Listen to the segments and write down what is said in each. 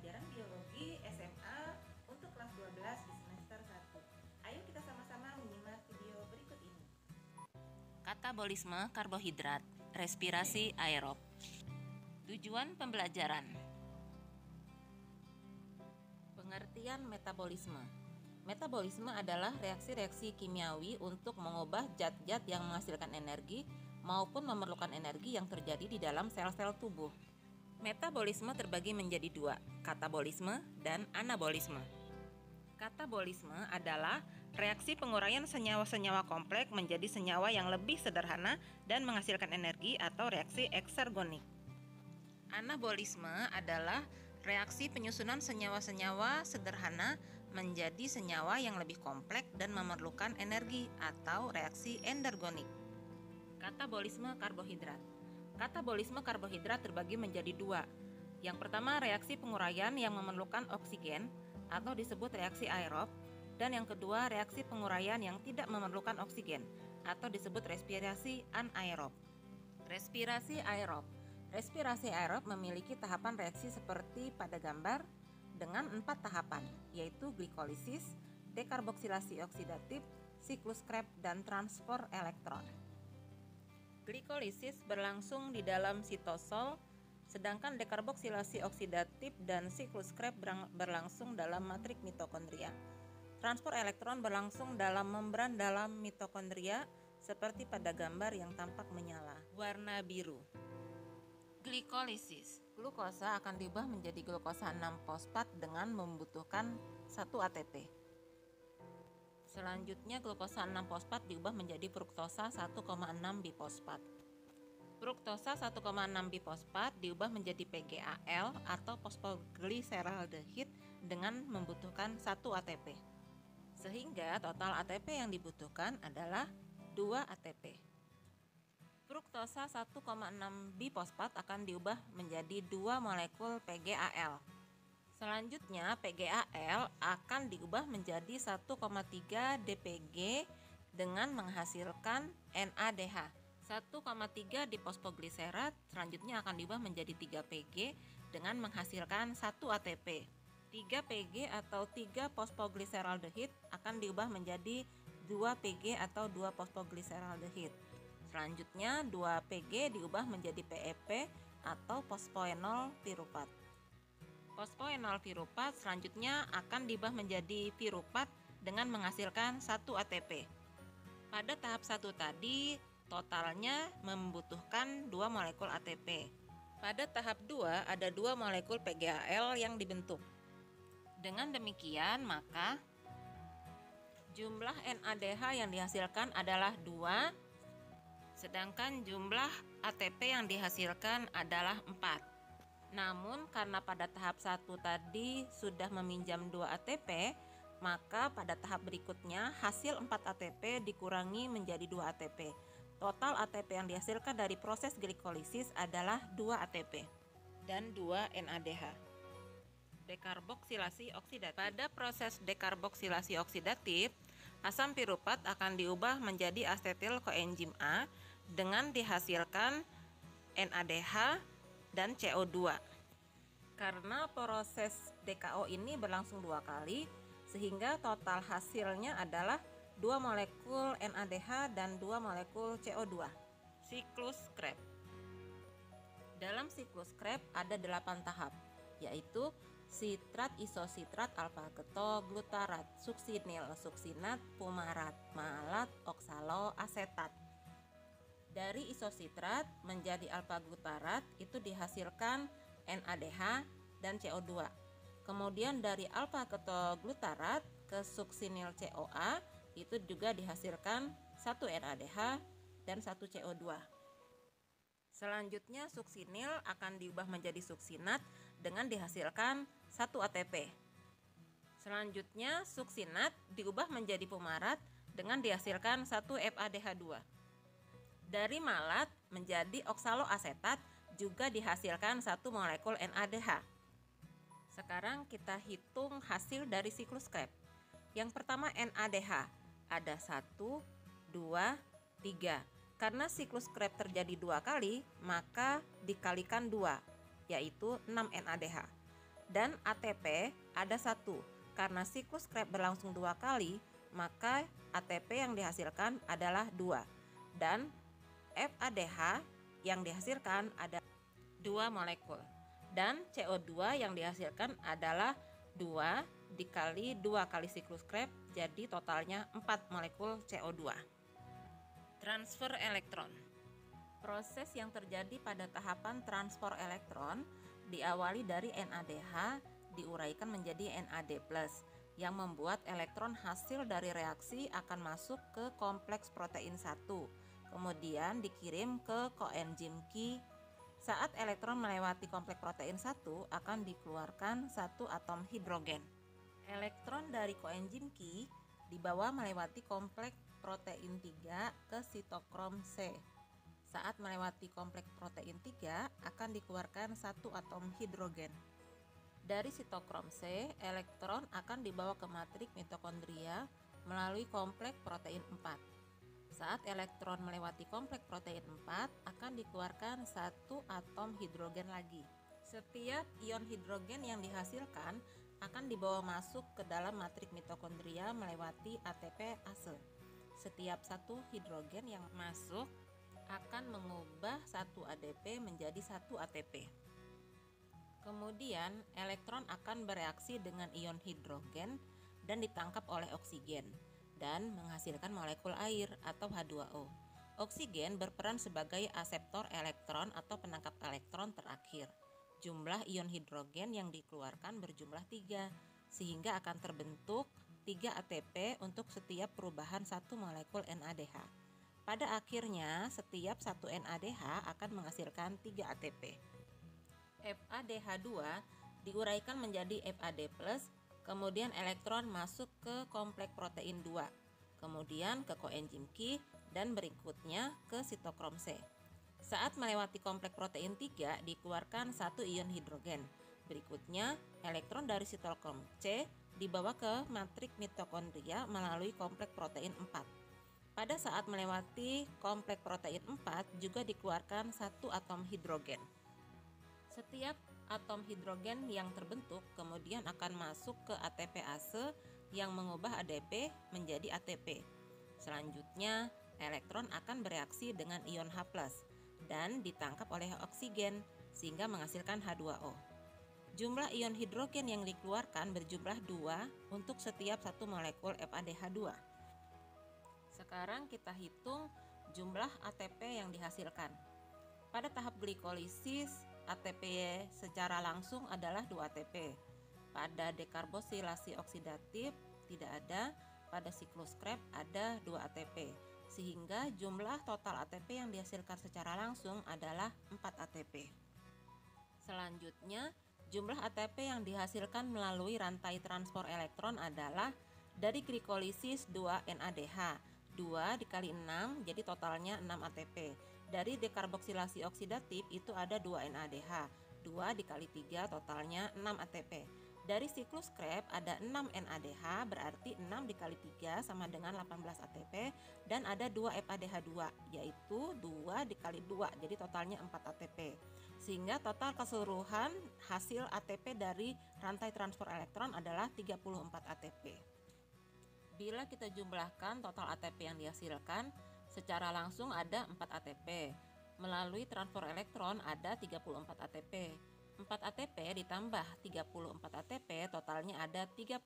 pembelajaran biologi SMA untuk kelas 12 di semester 1. Ayo kita sama-sama menyimak video berikut ini. Katabolisme karbohidrat, respirasi aerob. Tujuan pembelajaran. Pengertian metabolisme. Metabolisme adalah reaksi-reaksi kimiawi untuk mengubah zat-zat yang menghasilkan energi maupun memerlukan energi yang terjadi di dalam sel-sel tubuh. Metabolisme terbagi menjadi dua, katabolisme dan anabolisme. Katabolisme adalah reaksi penguraian senyawa-senyawa kompleks menjadi senyawa yang lebih sederhana dan menghasilkan energi atau reaksi eksergonik. Anabolisme adalah reaksi penyusunan senyawa-senyawa sederhana menjadi senyawa yang lebih kompleks dan memerlukan energi atau reaksi endergonik. Katabolisme karbohidrat. Katabolisme karbohidrat terbagi menjadi dua. Yang pertama, reaksi penguraian yang memerlukan oksigen atau disebut reaksi aerob, dan yang kedua, reaksi penguraian yang tidak memerlukan oksigen atau disebut respirasi anaerob. Respirasi aerob. Respirasi aerob memiliki tahapan reaksi seperti pada gambar dengan 4 tahapan, yaitu glikolisis, dekarboksilasi oksidatif, siklus Krebs, dan transport elektron. Glikolisis berlangsung di dalam sitosol, sedangkan dekarboksilasi oksidatif dan siklus Krebs berlangsung dalam matrik mitokondria. Transport elektron berlangsung dalam membran dalam mitokondria, seperti pada gambar yang tampak menyala, warna biru. Glikolisis. Glukosa akan diubah menjadi glukosa 6-fosfat dengan membutuhkan 1 ATP. Selanjutnya, glukosa 6-fosfat diubah menjadi fruktosa 1,6 bifosfat. Fruktosa 1,6 bifosfat diubah menjadi PGAL atau fosfogliseraldehid dengan membutuhkan 1 ATP. Sehingga total ATP yang dibutuhkan adalah 2 ATP. Fruktosa 1,6 bifosfat akan diubah menjadi 2 molekul PGAL. Selanjutnya, PGAL akan diubah menjadi 1,3 DPG dengan menghasilkan NADH. 1,3 difosfogliserat selanjutnya akan diubah menjadi 3 PG dengan menghasilkan 1 ATP. 3 PG atau 3 fosfogliseraldehid akan diubah menjadi 2 PG atau 2 fosfogliseraldehid. Selanjutnya, 2 PG diubah menjadi PEP atau fosfoenol piruvat. Fosfoenol piruvat selanjutnya akan diubah menjadi piruvat dengan menghasilkan 1 ATP. Pada tahap 1 tadi, totalnya membutuhkan 2 molekul ATP. Pada tahap 2 ada 2 molekul PGAL yang dibentuk. Dengan demikian, maka jumlah NADH yang dihasilkan adalah 2, sedangkan jumlah ATP yang dihasilkan adalah 4. Namun karena pada tahap 1 tadi sudah meminjam 2 ATP, maka pada tahap berikutnya hasil 4 ATP dikurangi menjadi 2 ATP. Total ATP yang dihasilkan dari proses glikolisis adalah 2 ATP dan 2 NADH. Dekarboksilasi oksidatif. Pada proses dekarboksilasi oksidatif, asam piruvat akan diubah menjadi asetil koenzim A dengan dihasilkan NADH dan CO2. Karena proses DKO ini berlangsung 2 kali, sehingga total hasilnya adalah 2 molekul NADH dan 2 molekul CO2. Siklus Krebs. Dalam siklus Krebs ada 8 tahap, yaitu sitrat, isositrat, alfa-keto, glutarat, suksinil, suksinat, fumarat, malat, oksalo, asetat. Dari isositrat menjadi alfa-glutarat itu dihasilkan NADH dan CO2. Kemudian dari alfa-ketoglutarat ke suksinil CoA itu juga dihasilkan 1 NADH dan 1 CO2. Selanjutnya suksinil akan diubah menjadi suksinat dengan dihasilkan 1 ATP. Selanjutnya suksinat diubah menjadi fumarat dengan dihasilkan 1 FADH2. Dari malat menjadi oksaloasetat juga dihasilkan 1 molekul NADH. Sekarang kita hitung hasil dari siklus Krebs. Yang pertama NADH ada 1, 2, 3. Karena siklus Krebs terjadi 2 kali, maka dikalikan 2, yaitu 6 NADH. dan ATP ada 1. Karena siklus Krebs berlangsung 2 kali, maka ATP yang dihasilkan adalah 2. Dan FADH yang dihasilkan ada 2 molekul. Dan CO2 yang dihasilkan adalah 2 dikali 2 kali siklus Krebs, jadi totalnya 4 molekul CO2. Transfer elektron. Proses yang terjadi pada tahapan transfer elektron diawali dari NADH diuraikan menjadi NAD+, yang membuat elektron hasil dari reaksi akan masuk ke kompleks protein 1, kemudian dikirim ke koenzim Qi. Saat elektron melewati kompleks protein 1 akan dikeluarkan 1 atom hidrogen. Elektron dari koenzim Qi dibawa melewati kompleks protein 3 ke sitokrom C. Saat melewati kompleks protein 3 akan dikeluarkan 1 atom hidrogen. Dari sitokrom C, elektron akan dibawa ke matriks mitokondria melalui kompleks protein 4. Saat elektron melewati kompleks protein 4 akan dikeluarkan 1 atom hidrogen lagi. Setiap ion hidrogen yang dihasilkan akan dibawa masuk ke dalam matriks mitokondria melewati ATP-ase. Setiap 1 hidrogen yang masuk akan mengubah 1 ADP menjadi 1 ATP. Kemudian elektron akan bereaksi dengan ion hidrogen dan ditangkap oleh oksigen dan menghasilkan molekul air atau H2O. Oksigen berperan sebagai aseptor elektron atau penangkap elektron terakhir. Jumlah ion hidrogen yang dikeluarkan berjumlah 3, sehingga akan terbentuk 3 ATP untuk setiap perubahan 1 molekul NADH. Pada akhirnya, setiap 1 NADH akan menghasilkan 3 ATP. FADH2 diuraikan menjadi FAD+, kemudian elektron masuk ke kompleks protein 2, kemudian ke koenzim Qi, dan berikutnya ke sitokrom C. Saat melewati kompleks protein 3, dikeluarkan 1 ion hidrogen. Berikutnya, elektron dari sitokrom C dibawa ke matriks mitokondria melalui kompleks protein 4. Pada saat melewati kompleks protein 4 juga dikeluarkan 1 atom hidrogen. Setiap atom hidrogen yang terbentuk kemudian akan masuk ke ATP-ase yang mengubah ADP menjadi ATP. Selanjutnya, elektron akan bereaksi dengan ion H+ dan ditangkap oleh oksigen sehingga menghasilkan H2O. Jumlah ion hidrogen yang dikeluarkan berjumlah 2 untuk setiap 1 molekul FADH2. Sekarang kita hitung jumlah ATP yang dihasilkan. Pada tahap glikolisis, ATP secara langsung adalah 2 ATP. Pada dekarboksilasi oksidatif tidak ada, pada siklus Krebs ada 2 ATP. Sehingga jumlah total ATP yang dihasilkan secara langsung adalah 4 ATP. Selanjutnya, jumlah ATP yang dihasilkan melalui rantai transport elektron adalah dari glikolisis 2 NADH. 2 dikali 6 jadi totalnya 6 ATP. Dari dekarboksilasi oksidatif itu ada 2 NADH. 2 dikali 3 totalnya 6 ATP. Dari siklus Krebs ada 6 NADH, berarti 6 dikali 3 sama dengan 18 ATP. Dan ada 2 FADH2 yaitu 2 dikali 2 jadi totalnya 4 ATP. Sehingga total keseluruhan hasil ATP dari rantai transfer elektron adalah 34 ATP. Bila kita jumlahkan total ATP yang dihasilkan, secara langsung ada 4 ATP. Melalui transfer elektron ada 34 ATP. 4 ATP ditambah 34 ATP totalnya ada 38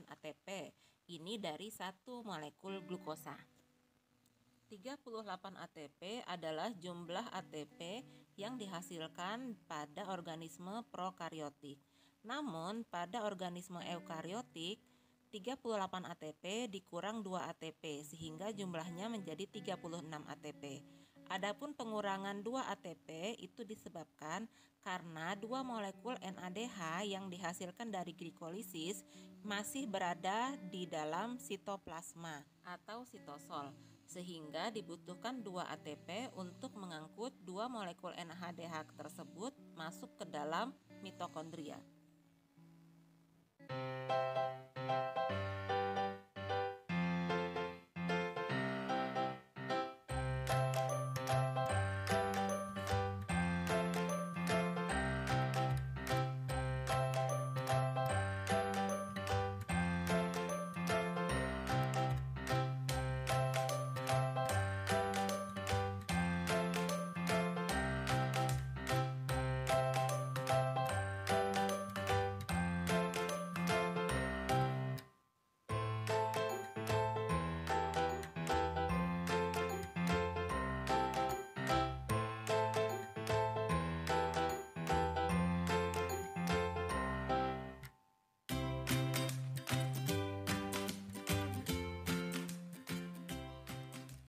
ATP. Ini dari 1 molekul glukosa. 38 ATP adalah jumlah ATP yang dihasilkan pada organisme prokaryotik. Namun pada organisme eukaryotik 38 ATP dikurang 2 ATP sehingga jumlahnya menjadi 36 ATP. Adapun pengurangan 2 ATP itu disebabkan karena 2 molekul NADH yang dihasilkan dari glikolisis masih berada di dalam sitoplasma atau sitosol, sehingga dibutuhkan 2 ATP untuk mengangkut 2 molekul NADH tersebut masuk ke dalam mitokondria.